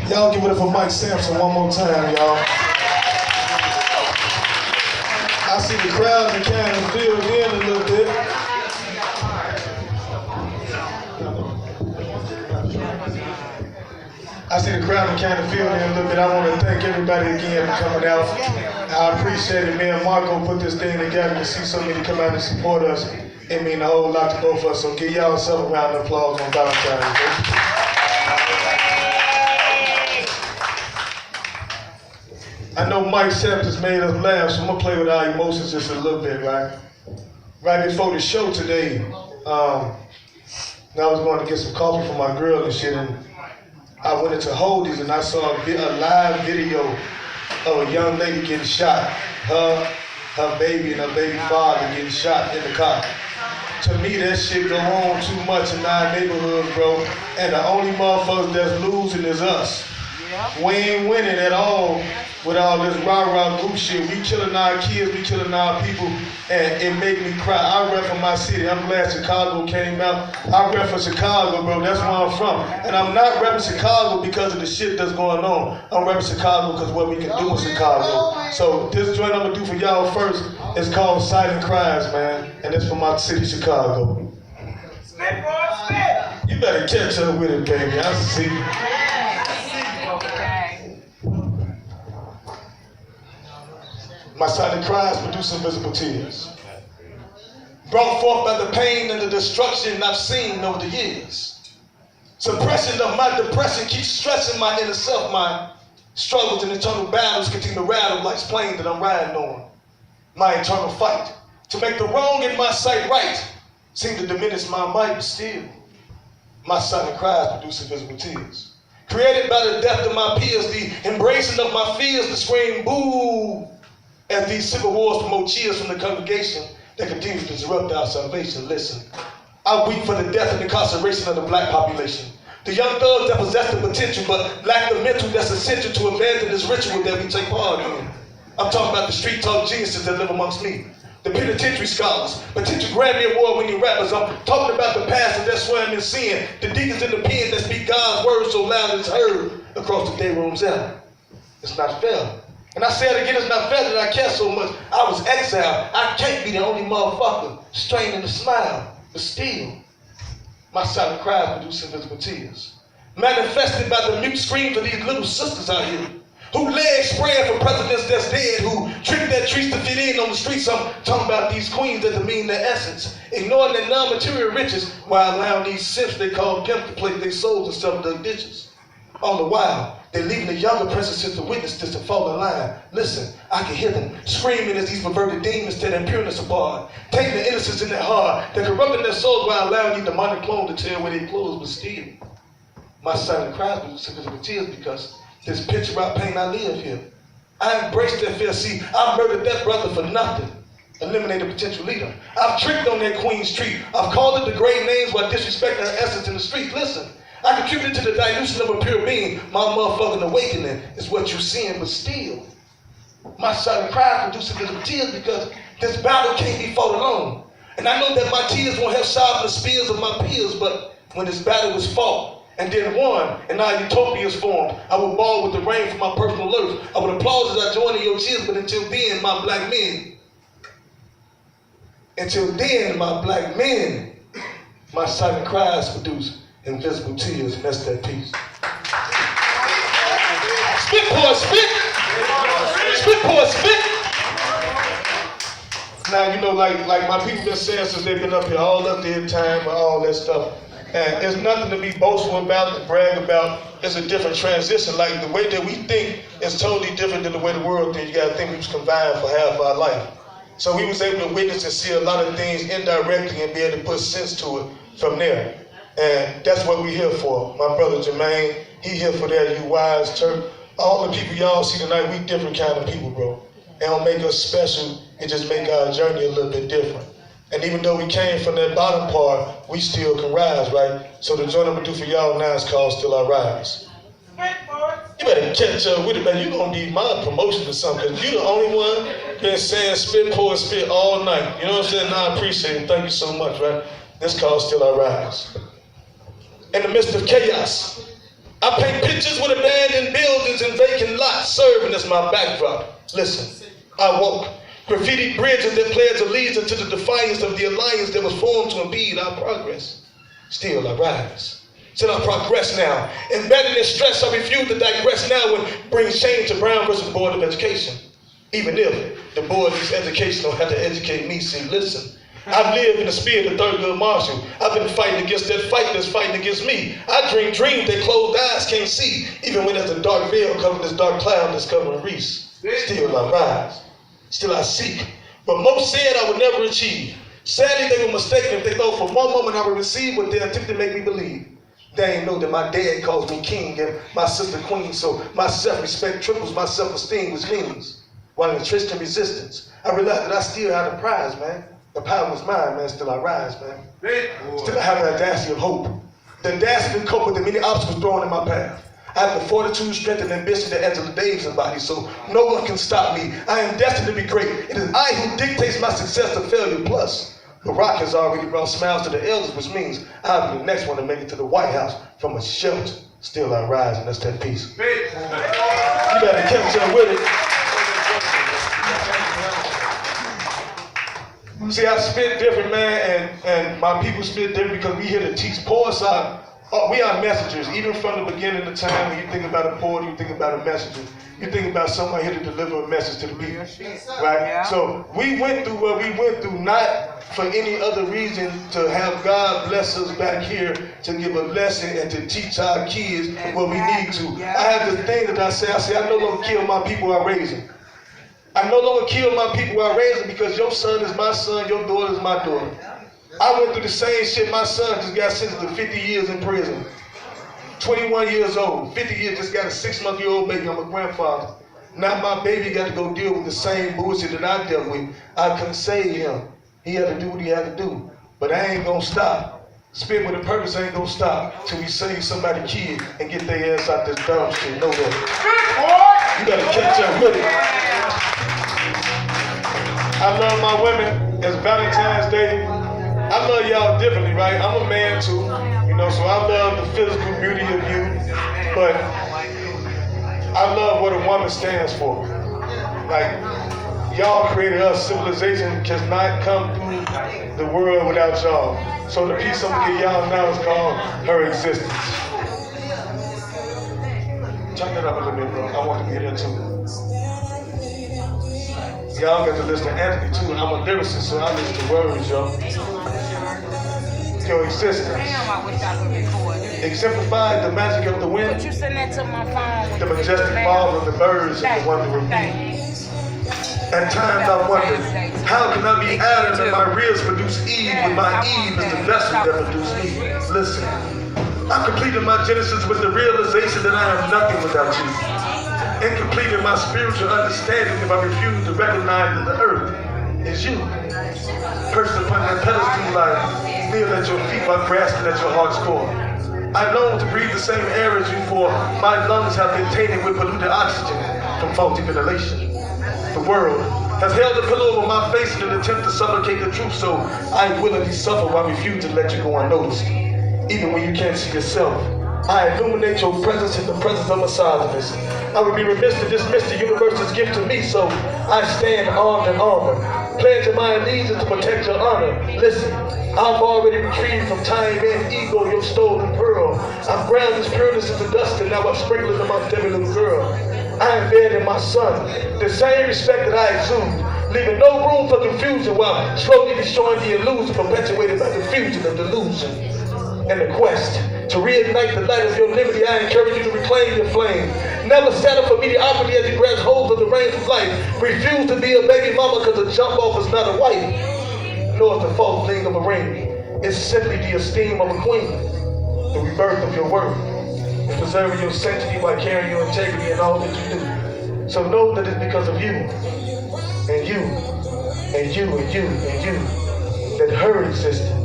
Y'all give it up for Mike Sampson one more time, y'all. I see the crowd and kind of filled in a little bit. I see the crowd and kind of filled in a little bit. I want to thank everybody again for coming out. I appreciate it. Me and Marco put this thing together to see so many come out and support us. It means a whole lot to both of us. So give y'all a round of applause on Valentine's Day. I know Mike Sampson's made us laugh, so I'm gonna play with our emotions just a little bit, right? Right before the show today, I was going to get some coffee for my girl and shit, and I went into Holdies and I saw a live video of a young lady getting shot. Her baby and her baby father getting shot in the car. To me, that shit go on too much in our neighborhoods, bro. And the only motherfuckers that's losing is us. We ain't winning at all with all this rah-rah goof shit. We killing our kids, we killing our people, and it make me cry. I rep for my city. I'm glad Chicago came out. I rep for Chicago, bro. That's where I'm from. And I'm not repping Chicago because of the shit that's going on. I'm repping Chicago because of what we can do in Chicago. So this joint I'm gonna do for y'all first is called Silent Cries, man. And it's for my city, Chicago. Spit, boy, spit! You better catch up with it, baby. I see. My silent cries produce invisible tears, brought forth by the pain and the destruction I've seen over the years. Suppression of my depression keeps stressing my inner self. My struggles and internal battles continue to rattle like planes that I'm riding on. My eternal fight to make the wrong in my sight right seem to diminish my might, but still, my silent cries produce invisible tears. Created by the death of my peers, the embracing of my fears, the scream boo, as these civil wars promote cheers from the congregation that continue to disrupt our salvation. Listen, I weep for the death and incarceration of the black population. The young thugs that possess the potential but lack the mental that's essential to abandon this ritual that we take part in. I'm talking about the street talk geniuses that live amongst me. The penitentiary scholars, potential Grammy Award-winning rappers. I'm talking about the pastors that swam in sin, the deacons in the pen that speak God's word so loud it's heard across the day rooms out. It's not fair. And I say it again, it's not fair that I care so much. I was exiled. I can't be the only motherfucker straining to smile. But still, my silent cries produce invisible tears. Manifested by the mute screams of these little sisters out here, who legs spread for presidents that's dead, who trick their treats to fit in on the streets. I'm talking about these queens that demean their essence, ignoring their non-material riches while allowing these simps they call pimps to play their souls in some of their ditches. All the while, they're leaving the younger princesses to witness this and fall in line. Listen, I can hear them screaming as these perverted demons tear their pureness apart, taking the innocence in their heart. They're corrupting their souls while allowing these demonic clones to tear away their clothes, but still, my silent cries produce invisible tears because this picture I paint, I live here. I embrace that fear. See, I murdered that brother for nothing. Eliminate a potential leader. I've tricked on that queen's treat. I've called it the great names while disrespecting her essence in the street. Listen, I contributed to the dilution of a pure being. My motherfucking awakening is what you're seeing, but still, my silent cry produces invisible tears because this battle can't be fought alone. And I know that my tears won't help solve the spears of my peers, but when this battle was fought and then won, and now utopia is formed, I will bawl with the rain from my personal earth. I would applaud as I join in your cheers, but until then, my black men, my silent cries produce invisible tears, and that's that piece. Spit, boy, spit! Spit, boy, spit! Now, you know, like my people been saying since they've been up here, all up their time and all that stuff. And there's nothing to be boastful about, to brag about. It's a different transition. Like the way that we think is totally different than the way the world thinks. You gotta think we was confined for half our life. So we was able to witness and see a lot of things indirectly and be able to put sense to it from there. And that's what we here for. My brother Jermaine, he here for that, you wise Turk. All the people y'all see tonight, we different kind of people, bro. It don't make us special, it just make our journey a little bit different. And even though we came from that bottom part, we still can rise, right? So the joint I'm gonna do for y'all now is called Still I Rise. You better catch up with it, man. You gonna need my promotion or something, because you the only one been saying spit, pour, spit all night. You know what I'm saying? Now I appreciate it. Thank you so much, right? This called Still I Rise. In the midst of chaos, I paint pictures with abandoned buildings and vacant lots, serving as my backdrop. Listen, I walk graffiti bridges that pledge allegiance to the defiance of the alliance that was formed to impede our progress. Still, I rise. Still, I progress now. Embedded in stress, I refuse to digress now and bring shame to Brown versus Board of Education. Even if the Board of Education don't have to educate me, see, listen. I've lived in the spirit of Thurgood Marshall. I've been fighting against that fight that's fighting against me. I dream dreams that closed eyes can't see, even when there's a dark veil covering this dark cloud that's covering REESE. Still I rise. Still I seek. But most said I would never achieve. Sadly, they were mistaken if they thought for one moment I would receive what they attempted to make me believe. They ain't know that my dad calls me king and my sister queen, so my self-respect triples my self-esteem, which means, while in Tristan resistance, I realized that I still had a prize, man. The power was mine, man. Still I rise, man. Still I have the audacity of hope. The audacity to cope with the many obstacles thrown in my path. I have the fortitude, strength, and ambition that Angela Davis embodies, so no one can stop me. I am destined to be great. It is I who dictates my success to failure. Plus, the Rock has already brought smiles to the elders, which means I'll be the next one to make it to the White House from a shelter. Still I rise, and that's that peace. You better catch up with it. See, I spit different, man, and my people spit different because we here to teach. Poets we are messengers. Even from the beginning of time, when you think about a poet, you think about a messenger. You think about someone here to deliver a message to the people, right? Yeah. So we went through what we went through, not for any other reason to have God bless us back here to give a lesson and to teach our kids what we need to. Yeah. I have this thing that I say, I no longer kill my people I raise them. I no longer kill my people I raise them because your son is my son, your daughter is my daughter. I went through the same shit. My son just got sentenced to 50 years in prison. 21 years old, 50 years, just got a 6-month-old baby. I'm a grandfather. Now my baby got to go deal with the same bullshit that I dealt with. I couldn't save him. He had to do what he had to do. But I ain't gonna stop. Spit with a purpose ain't gonna stop till we save somebody's kid and get their ass out this dumb shit. Know that. You gotta catch up with it. I love my women. It's Valentine's Day. I love y'all differently, right? I'm a man too, you know, so I love the physical beauty of you, but I love what a woman stands for. Like, y'all created us. Civilization cannot come through the world without y'all. So the piece I'm gonna give y'all now is called Her Existence. Turn that up a little bit, bro. I want to get into it. Y'all got to listen to Anthony too. I'm a lyricist, so I listen to words, y'all. Your existence. Damn, I wish I would record it. Exemplifies the magic of the wind. But you send that to my phone. The majestic marvel of the birds and the wonder of me. At times I wonder, how can I be Adam and my ribs produce Eve when my Eve is the vessel that produced me? Listen, I completed my Genesis with the realization that I am nothing without you. Incomplete in my spiritual understanding if I refuse to recognize that the earth is you. Perched upon that pedestal life, kneel at your feet while grasping at your heart's core. I long to breathe the same air as you, for my lungs have been tainted with polluted oxygen from faulty ventilation. The world has held a pillow over my face in an attempt to supplicate the truth, so I willingly suffer while refusing to let you go unnoticed. Even when you can't see yourself, I illuminate your presence in the presence of misogynists. I would be remiss to dismiss the universe's gift to me, so I stand armed in armor, pledging my allegiance to protect your honor. Listen, I've already retrieved from time and ego your stolen pearl. I've ground this pureness into dust, and now I've sprinkled it amongst every little girl. I am buried in my son, the same respect that I exude, leaving no room for confusion while slowly destroying the illusion perpetuated by the fusion of delusion. In the quest to reignite the light of your liberty, I encourage you to reclaim your flame. Never settle for mediocrity as you grasp hold of the reins of life. Refuse to be a baby mama because a jump off is not a wife, nor is the false bling of a ring. It's simply the esteem of a queen, the rebirth of your worth, and preserving your sanctity by carrying your integrity in all that you do. So know that it's because of you, and you, and you, and you, and you, that her existence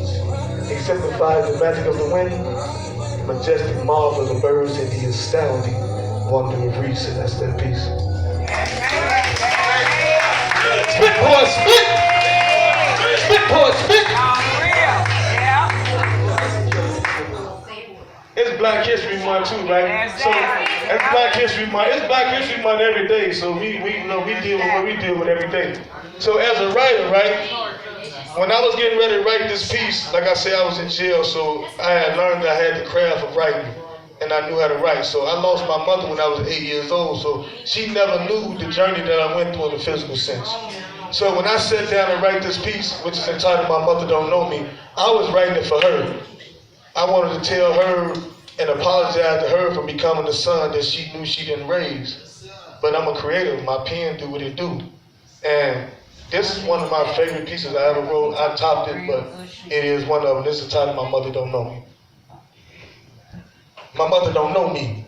exemplifies the magic of the wind, the majestic marvel of the birds, and the astounding wonder of REESE. And that's that piece. Spit, boy, spit! Spit, boy, spit! Yeah. It's Black History Month too, right? So that's Black History Month. It's Black History Month every day, so we deal with what we deal with every day. So as a writer, right? When I was getting ready to write this piece, like I said, I was in jail, so I had learned I had the craft of writing, and I knew how to write. So I lost my mother when I was 8 years old, so she never knew the journey that I went through in the physical sense. So when I sat down and write this piece, which is entitled My Mother Don't Know Me, I was writing it for her. I wanted to tell her and apologize to her for becoming the son that she knew she didn't raise. But I'm a creator. My pen do what it do. And this is one of my favorite pieces I ever wrote. I topped it, but it is one of them. This is entitled My Mother Don't Know Me. My mother don't know me.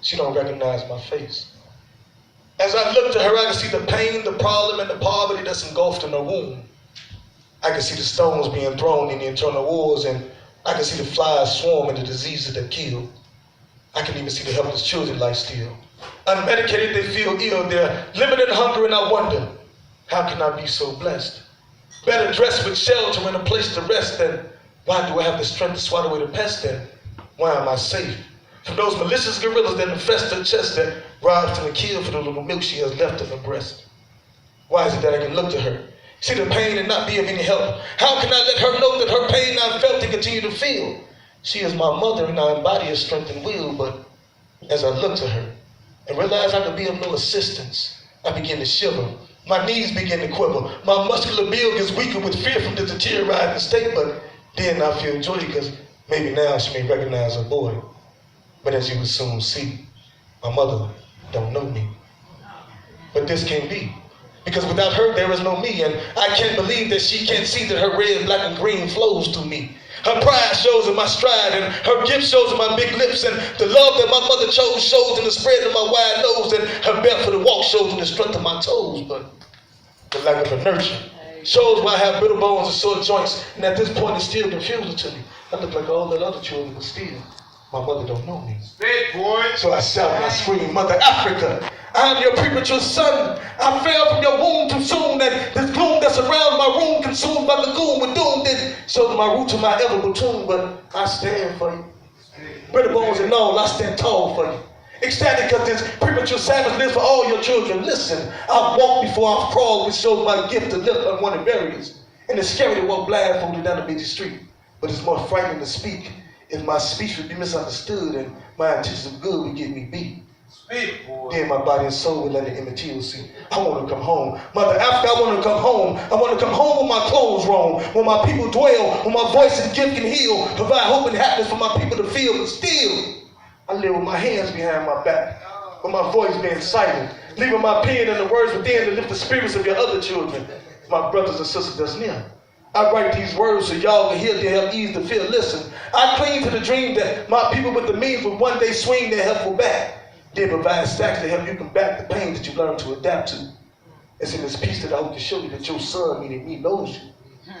She don't recognize my face. As I look to her, I can see the pain, the problem, and the poverty that's engulfed in her womb. I can see the stones being thrown in the internal wars, and I can see the flies swarm and the diseases that kill. I can even see the helpless children lie still. Unmedicated, they feel ill. They're living in hunger, and I wonder, how can I be so blessed? Better dressed with shelter and a place to rest, then why do I have the strength to swat away the pest then? Why am I safe from those malicious gorillas that infest her chest, that robs and kill for the little milk she has left in her breast? Why is it that I can look to her, see the pain and not be of any help? How can I let her know that her pain I felt and continue to feel? She is my mother and I embody her strength and will, but as I look to her and realize I can be of no assistance, I begin to shiver. My knees begin to quiver. My muscular build gets weaker with fear from this deteriorating state, but then I feel joy because maybe now she may recognize her boy. But as you will soon see, my mother don't know me. But this can't be, because without her there is no me, and I can't believe that she can't see that her red, black, and green flows through me. Her pride shows in my stride, and her gift shows in my big lips, and the love that my mother chose shows in the spread of my wide nose, and her barefooted walk shows in the strength of my toes. But the lack of her nurture shows why I have brittle bones and sore joints, and at this point it's still confusing to me. I look like all the other children, but still, my mother don't know me. Spit, boy. So I shout and I scream, Mother Africa, I am your premature son. I fell from your womb too soon, that this gloom that surrounds my room, consumed by the gloom with doom, that shows my root to my everable tomb. But I stand for you. Brittle bones and all, I stand tall for you. Ecstatic because this premature savage lives for all your children. Listen, I've walked before I've crawled, which shows my gift to lift unwanted barriers. And it's scary to walk blindfolded down the busy street. But it's more frightening to speak if my speech would be misunderstood and my intentions of good would get me beat. Spit, boy. Then my body and soul would let it immaterial see. I want to come home. Mother Africa, I want to come home. I want to come home where my clothes roam, where my people dwell, where my voice and gift can heal, provide hope and happiness for my people to feel. But still, I live with my hands behind my back, with my voice being silent, leaving my pen and the words within to lift the spirits of your other children, my brothers and sisters that's near. I write these words so y'all can hear to help ease the fear. Listen, I cling to the dream that my people with the means would one day swing their helpful back. They provide stacks to help you combat the pain that you learn to adapt to. It's in this piece that I hope to show you that your son, meaning me, knows you,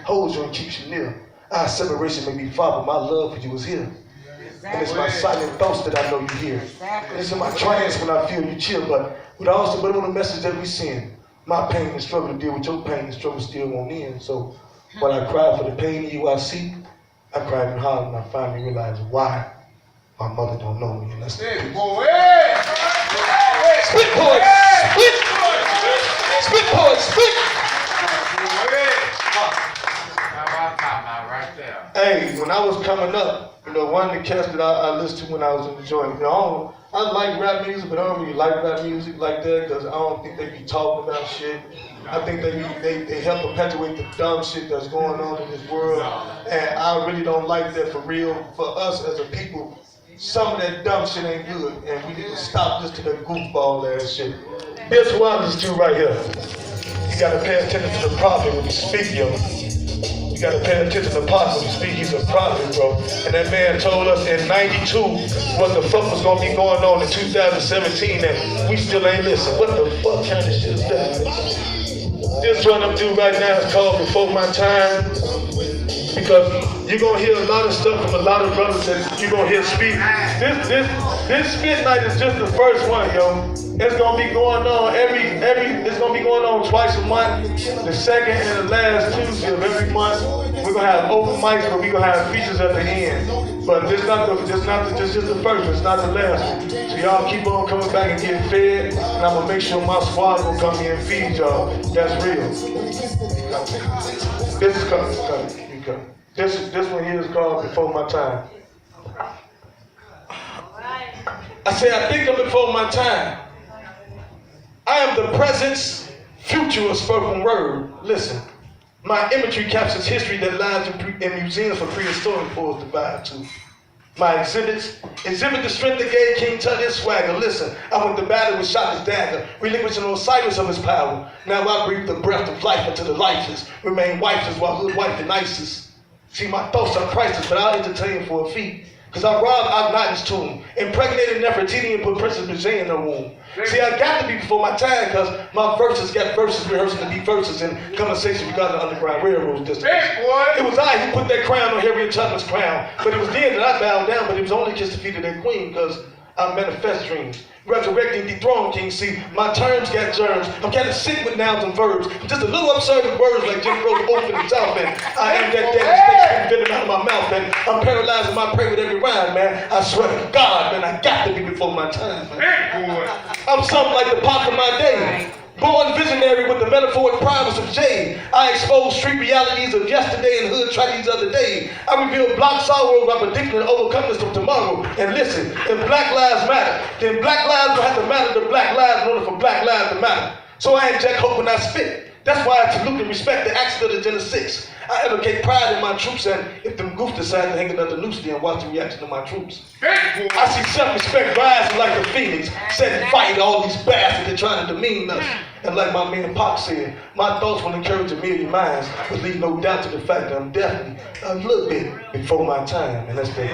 holds you and keeps you near. Our separation may be far, but my love for you is here. And it's my silent thoughts that I know you hear. And it's in my trance when I feel you chill, but on the message that we send, my pain and struggle to deal with your pain and struggle still won't end. So when I cry for the pain in you I see, I cry even harder when I finally realize why my mother don't know me. And that's the Spit, piece. boy. Spit poet, spit! Spit poet, spit! Right there. Hey, when I was coming up, one of the cats that I listened to when I was in the joint, I like rap music, but I don't really like rap music like that because I don't think they be talking about shit. I think they help perpetuate the dumb shit that's going on in this world, and I really don't like that for real. For us as a people, some of that dumb shit ain't good, and we need to stop listening to that goofball ass shit. Here's what I listen to right here. You gotta pay attention to the prophet when you speak, yo. You gotta pay attention to the prophet when you speak. He's a prophet, bro. And that man told us in '92 what the fuck was gonna be going on in 2017, and we still ain't listening. What the fuck kind of shit is that? This one I'm doing right now is called Before My Time, because you're gonna hear a lot of stuff from a lot of brothers that you're gonna hear speak. This spit night is just the first one, yo. It's gonna be going on it's gonna be going on twice a month. The second and the last Tuesday of every month, we're gonna have open mics, but we're gonna have features at the end. But this just the first, it's not the last one. So y'all keep on coming back and getting fed, and I'm gonna make sure my squad will come here and feed y'all. That's real. This is coming. You come. This one here is called Before My Time. I say I think I'm before my time. I am the present's future of spoken word. Listen. My imagery captures history that lies in museums for prehistoric foes to vibe to. My exhibit the strength that gave King Tut his swagger. Listen, I went to battle with shot his dagger, relinquishing Osiris of his power. Now I breathe the breath of life into the lifeless, remain wifeless while hood wife the nicest. See, my thoughts are priceless, but I'll entertain for a fee. Cause I robbed Akhenaten's tomb, impregnated Nefertiti and put Princess Bajay in her womb. See, I got to be before my time, cause my verses got verses rehearsing to be verses in conversation regarding the Underground Railroad district. It was I who put that crown on Harriet Tubman's crown, but it was then that I bowed down, but it was only kiss the feet of that queen, cause I manifest dreams. Resurrecting dethroned king. See, my terms got germs. I'm kind of sick with nouns and verbs. I'm just a little absurd with words like Jim Crow's oath in the South End. I am that dead snake spitting out of my mouth, and I'm paralyzing my prey with every rhyme, man. I swear to God, man, I got to be before my time, man. I'm something like the pop of my day. Born visionary with the metaphoric promise of jade. I expose street realities of yesterday and hood tragedies of the day. I reveal black sorrow by predicting the overcomeness of tomorrow. And listen, if Black Lives Matter, then Black Lives will have to matter to Black Lives in order for Black Lives to matter. So I ain't Jack Hope when I spit. That's why I salute and respect the acts of the Gen 6. I advocate pride in my troops, and if them goofs decide to hang another noose, then watch the reaction of my troops. I see self-respect rising like the phoenix, setting fire to all these bastards that trying to demean us. And like my man Pac said, my thoughts will encourage a million minds, but leave no doubt to the fact that I'm definitely a little bit before my time. And that's that.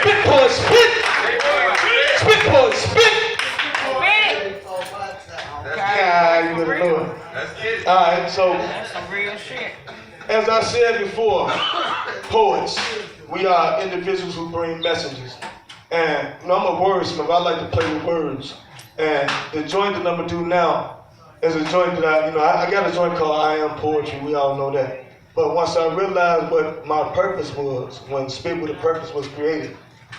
Spit, boy, spit! Spit, boy, spit! You better know it. Alright, so That's some real shit. as I said before, poets, we are individuals who bring messages. And I'm a wordsmith, I like to play with words. And the joint that I'm gonna do now is a joint that I got a joint called I Am Poetry, we all know that. But once I realized what my purpose was, when Spit with a Purpose was created,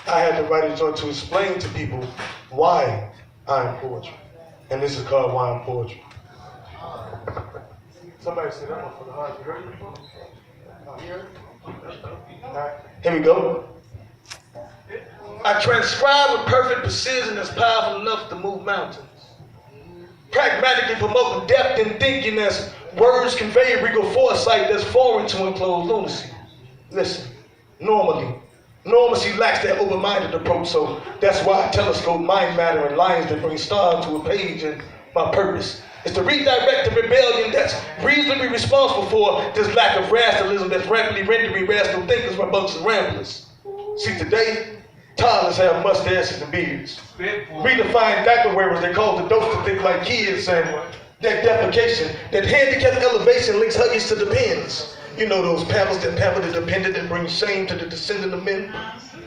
I had to write a joint to explain to people why I am poetry. And this is called Why I'm Poetry. Somebody said that one for the heart. You heard it before? All right, here we go. I transcribe with perfect precision that's powerful enough to move mountains. Pragmatically promoting depth in thinking as words convey regal foresight that's foreign to enclosed lunacy. Listen, normalcy lacks that open-minded approach, so that's why I telescope mind matter and lines that bring stars to a page, and my purpose is to redirect the rebellion that's reasonably responsible for this lack of rationalism that's rapidly rendering rational thinkers rambunctious ramblers. See, today, toddlers have mustaches and beards. Redefined diaper wearers, they call the dose to think like kids, and that defecation, that handicapped elevation links huggies to the pins. You know those pamphlets that pamper the dependent and bring shame to the descendant of men?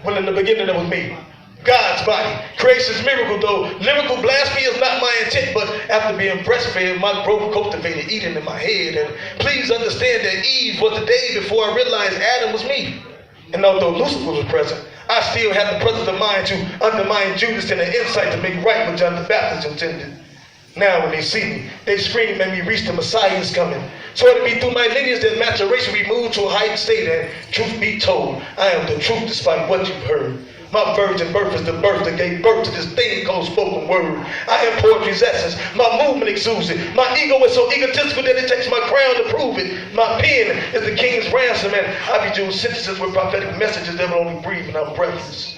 Well, in the beginning, that was me. God's body. Creation's miracle, though. Lyrical blasphemy is not my intent, but after being breastfed, my growth cultivated eating in my head. And please understand that Eve was the day before I realized Adam was me. And although Lucifer was present, I still had the presence of mind to undermine Judas and the insight to make right what John the Baptist intended. Now when they see me, they scream and we reach the Messiah is coming. So it'll be through my lineage that maturation we move to a heightened state, and truth be told, I am the truth despite what you've heard. My virgin birth is the birth that gave birth to this thing called spoken word. I am poetry's essence. My movement exudes it. My ego is so egotistical that it takes my crown to prove it. My pen is the king's ransom, and I bejewel sentences with prophetic messages that will only breathe when I'm breathless.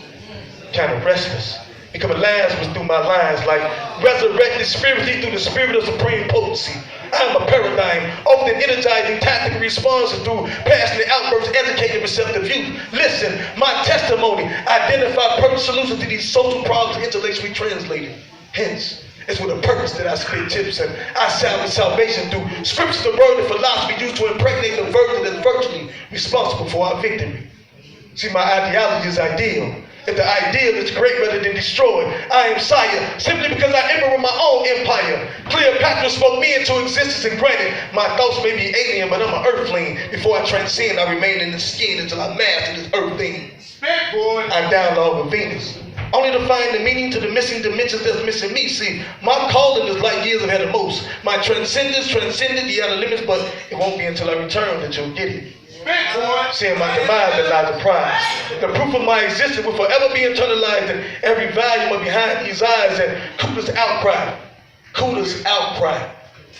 Kind of restless. Becoming Lazarus through my lines, like resurrected spiritually through the spirit of supreme potency. I am a paradigm, often energizing tactical responses through passionate outbursts, educated receptive youth. Listen, my testimony identify perfect solutions to these social problems intellectually translated. Hence, it's with a purpose that I spit tips, and I salvage salvation through scriptures, the word, and philosophy used to impregnate the virgin that's virtually responsible for our victory. See, my ideology is ideal. If the ideal is great rather than destroyed, I am sire, simply because I emperor my own empire. Cleopatra spoke me into existence, and granted, my thoughts may be alien, but I'm an earthling. Before I transcend, I remain in the skin until I master this earth thing. I download with Venus, only to find the meaning to the missing dimensions that's missing me. See, my calling is light years ahead of most. My transcendence transcended the outer limits, but it won't be until I return that you'll get it. Seeing my demise that lies a prize. The proof of my existence will forever be internalized in every volume of behind these eyes and coolest outcry. Coolest outcry.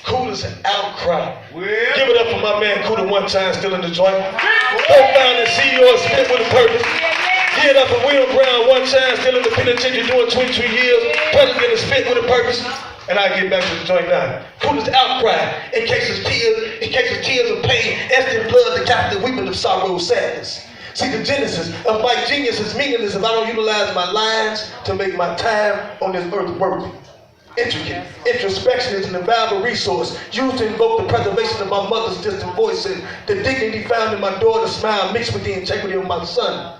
Coolest outcry. Give it up for my man Cuda one time, still in the joint. Co-founder and CEO of S.P.I.T with a purpose. Give it up for Will Brown one time, still in the penitentiary doing 22 years. President of S.P.I.T with a purpose. And I get back to the joint now. Coolest outcry, in case of tears of pain, instant blood, the captive weeping of sorrow, sadness. See, the genesis of my genius is meaningless if I don't utilize my lines to make my time on this earth worthy. Intricate introspection is an invaluable resource used to invoke the preservation of my mother's distant voice and the dignity found in my daughter's smile mixed with the integrity of my son.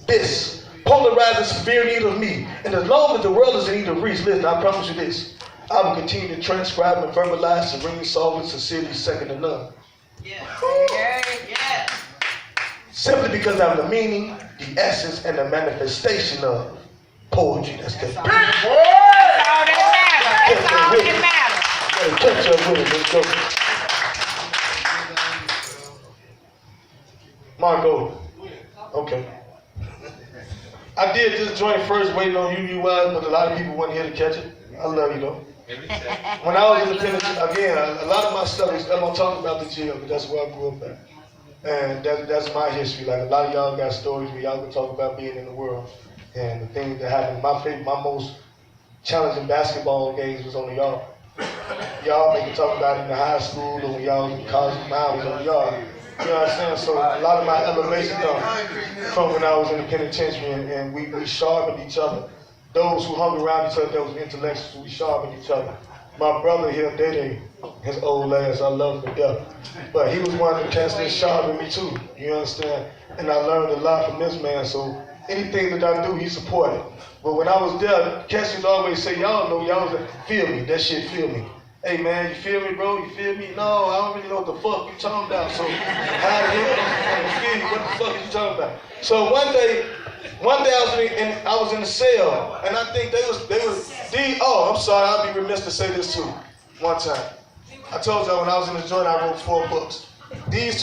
This polarizing severe need of me, and as long as the world is in need of REESE, listen, I promise you this. I will continue to transcribe and verbalize serene, solvent, sincerity, second to none. Yeah. Simply because I'm the meaning, the essence, and the manifestation of poetry. That's the That's all that matters. Catch up with it. Let's go. Marco. Okay. I did this joint first waiting on you but a lot of people weren't here to catch it. I love you though. When I was in the penitentiary, again, a lot of my stuff is, I'm gonna talk about the jail, but that's where I grew up at. And that's my history. Like a lot of y'all got stories where y'all can talk about being in the world and the things that happened. My most challenging basketball games was on the yard. Y'all may can talk about it in the high school or when y'all was in college, mine was on the yard. You know what I'm saying? So a lot of my elevation comes from when I was in the penitentiary and we sharpened each other. Those who hung around each other, those intellectuals, we sharpened each other. My brother here, Dede, his old ass, I love him to death. But he was one of the cats that sharpened me too, you understand? And I learned a lot from this man, so anything that I do, he supported. But when I was there, cats used to always say, y'all know, y'all was like, feel me, that shit feel me. Hey man, you feel me, bro? You feel me? No, I don't really know what the fuck you talking about. So how the hell I feel you? What the fuck you talking about? So one day I was in the cell, and I think I'm sorry, I'll be remiss to say this too. One time, I told y'all when I was in the joint, I wrote 4 books. These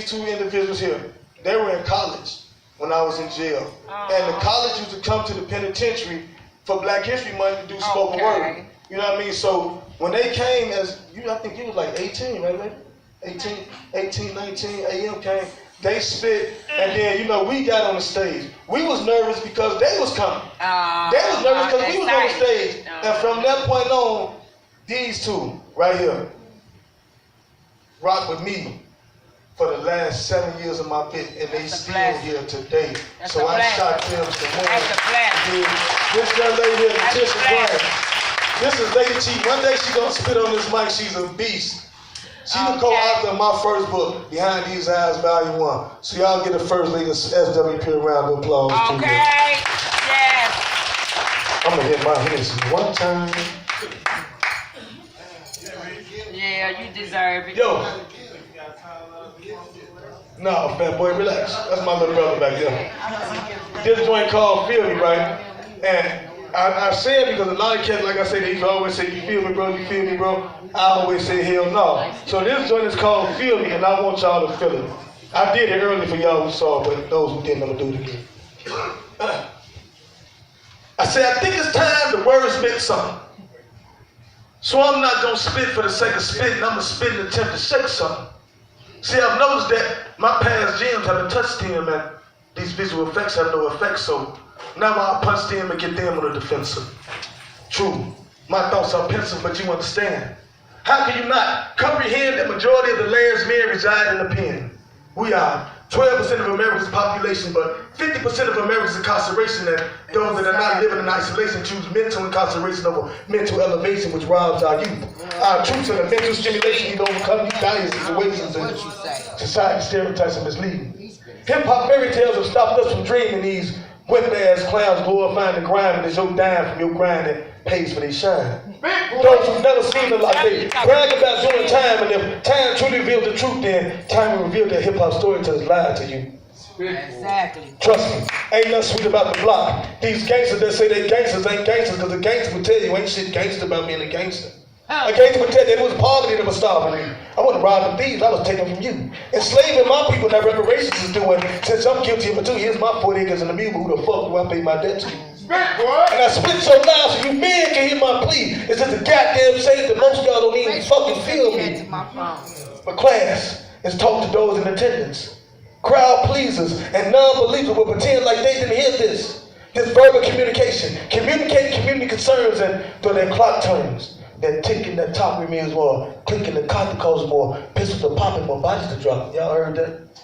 two individuals here, they were in college when I was in jail, and the college used to come to the penitentiary for Black History Month to do spoken word. You know what I mean? So when they came I think you was like 18, right, baby? 18, 19, AM came. They spit, and then, we got on the stage. We was nervous because they was coming. They was nervous because we was on the stage. And from that point on, these two right here rock with me for the last 7 years of my bit, and they still here today. So I shot them some more. This young lady here, Letitia Bryant. This is Lady T. One day she gonna spit on this mic. She's a beast. She the co-author of my first book, Behind These Eyes, Volume 1. So y'all get a first lady SWP round of applause. Okay. Yes. I'm gonna hit my hips one time. Yeah, you deserve it. Yo. No, fat boy, relax. That's my little brother back there. This joint called Feel Me, right? And I say it because a lot of cats, like I said, they used to always say, you feel me, bro, you feel me, bro. I always say, hell no. So this joint is called Feel Me, and I want y'all to feel it. I did it early for y'all who saw it, but those who didn't, I'm going to do it again. I said, I think it's time the words meant something. So I'm not going to spit for the sake of spitting. I'm going to spit and attempt to shake something. See, I've noticed that my past gems haven't touched them, and these visual effects have no effect, so now I'll punch them and get them on the defensive. True, my thoughts are pensive, but you understand. How can you not comprehend that majority of the layers men reside in the pen? We are 12% of America's population, but 50% of America's incarceration, and those that are not living in isolation choose mental incarceration over mental elevation, which robs our youth. Our troops and the mental stimulation need to overcome these dire situations and society stereotypes and misleading. Hip-hop fairy tales have stopped us from dreaming these wimp-ass clowns glorifying the grind, and there's your dime from your grind that pays for their shine. Those who've never seen it like they brag about doing time, and if time truly revealed the truth, then time will reveal that hip-hop storytellers lied to you. Exactly. Trust me, ain't nothing sweet about the block. These gangsters that say they gangsters ain't gangsters, because a gangster would tell you ain't shit gangster about being a gangster. A gangster would tell you it was poverty that was starving me. I wasn't robbing thieves, I was taking from you. Enslaving my people that reparations is doing, since I'm guilty of it too. Here's my 40 acres and a mule, who the fuck do I pay my debt to? And I spit so loud so you men can hear my plea. It's just a goddamn shame that most of y'all don't even fucking feel me. But class is taught to those in attendance. Crowd pleasers and non-believers will pretend like they didn't hear this. This verbal communication. Communicate community concerns and through their clock turns. That ticking, that top remains more, clicking the causes more, pistols are popping, more bodies to drop. Y'all heard that?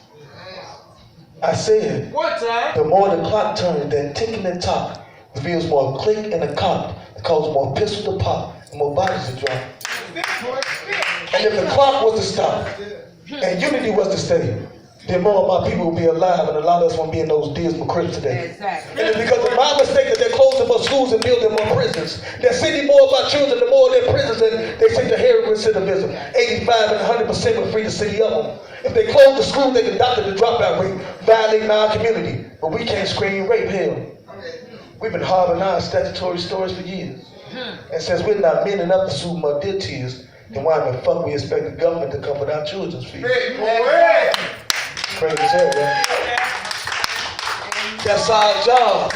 I said, the more the clock turns, that ticking the top reveals more click and a cock that causes more pistols to pop and more bodies to drop. And if the clock was to stop and unity was to stay, then more of my people will be alive, and a lot of us won't be in those dismal cribs today. Exactly. And it's because of my mistake that they're closing more schools and building more prisons. They're sending more of our children to more of their prisons than they send to heroin recidivism. 85 and 100% will free the city of them. If they close the school, they can doctor the dropout rate, violating our community. But we can't scream rape hell. We've been harboring our statutory stories for years. And since we're not men enough to soothe our dear tears, then why the fuck we expect the government to come with our children's fees? Crazy as hell, right? That's our job.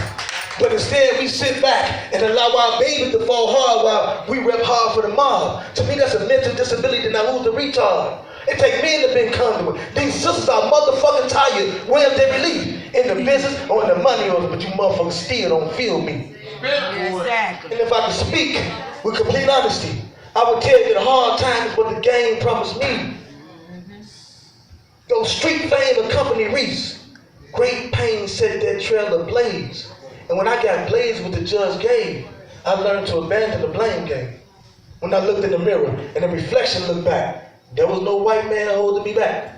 But instead we sit back and allow our babies to fall hard while we rep hard for the mob. To me that's a mental disability, now who's the retard? It take men to be conduit. These sisters are motherfucking tired. Where's their relief? In the business or in the money order, but you motherfuckers still don't feel me. Exactly. And if I could speak with complete honesty, I would tell you that hard times is what the game promised me. Those street fame accompany REESE. Great pain set that trail ablaze. And when I got blazed with the judge gave, I learned to abandon the blame game. When I looked in the mirror and the reflection looked back, there was no white man holding me back.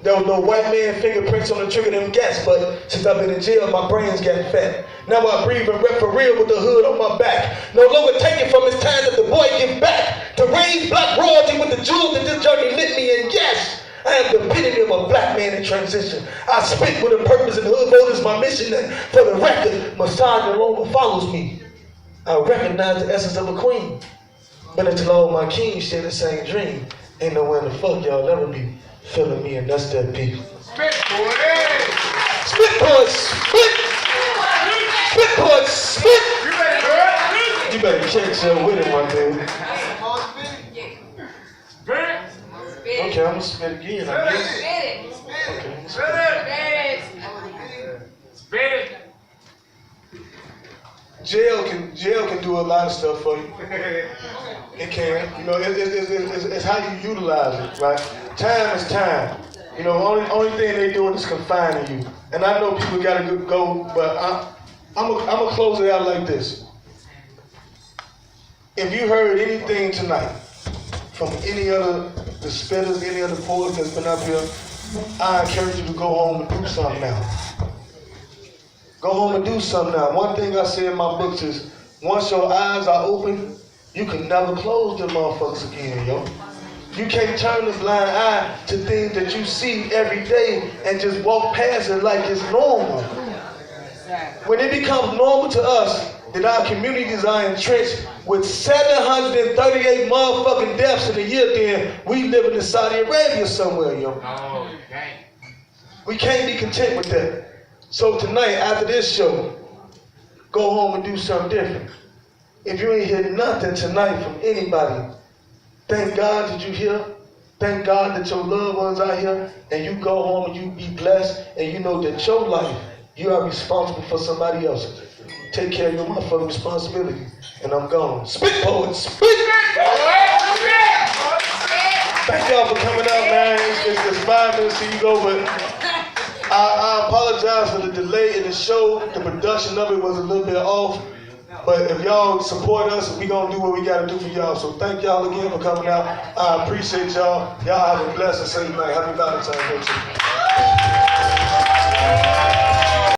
There was no white man fingerprints on the trigger of them gas, but since I've been in jail, my brain's getting fat. Now I breathe and rep for real with the hood on my back. No longer taking from his time that the boy give back. To raise black royalty with the jewels that this journey lit me in, yes. I am the epitome of a black man in transition. I spit with a purpose and hood vote is my mission. And for the record, Messiah alone follows me. I recognize the essence of a queen. But until all my kings share the same dream, ain't nowhere in the fuck y'all ever be feeling me, and that's that beef. Spit, boy! Spit, boys, spit! Spit, boys, spit! You ready, girl? You better catch up with it, my dude. Spit! Okay, I'm gonna spit again, I guess. Okay, Spit! Jail can do a lot of stuff for you. It can. You know, it's how you utilize it, right? Time is time. You know, only thing they doing is confining you. And I know people gotta go, but I'm gonna close it out like this. If you heard anything tonight from any other the spitters, any other poets that's been up here, I encourage you to go home and do something now. Go home and do something now. One thing I say in my books is, once your eyes are open, you can never close them motherfuckers again, yo. You can't turn the blind eye to things that you see every day and just walk past it like it's normal. When it becomes normal to us that our communities are entrenched with 738 motherfucking deaths in a year, then we live in Saudi Arabia somewhere, yo. Oh, dang. We can't be content with that. So tonight, after this show, go home and do something different. If you ain't hear nothing tonight from anybody, thank God that you're here. Thank God that your loved ones are here, and you go home and you be blessed, and you know that your life, you are responsible for somebody else's. Take care of your motherfucking responsibility. And I'm gone. Spit, poets, spit! Thank y'all for coming out, man. It's 5 minutes till you go, but I apologize for the delay in the show. The production of it was a little bit off. But if y'all support us, we gonna do what we gotta do for y'all. So thank y'all again for coming out. I appreciate y'all. Y'all have a blessed and safe night. Happy Valentine's Day.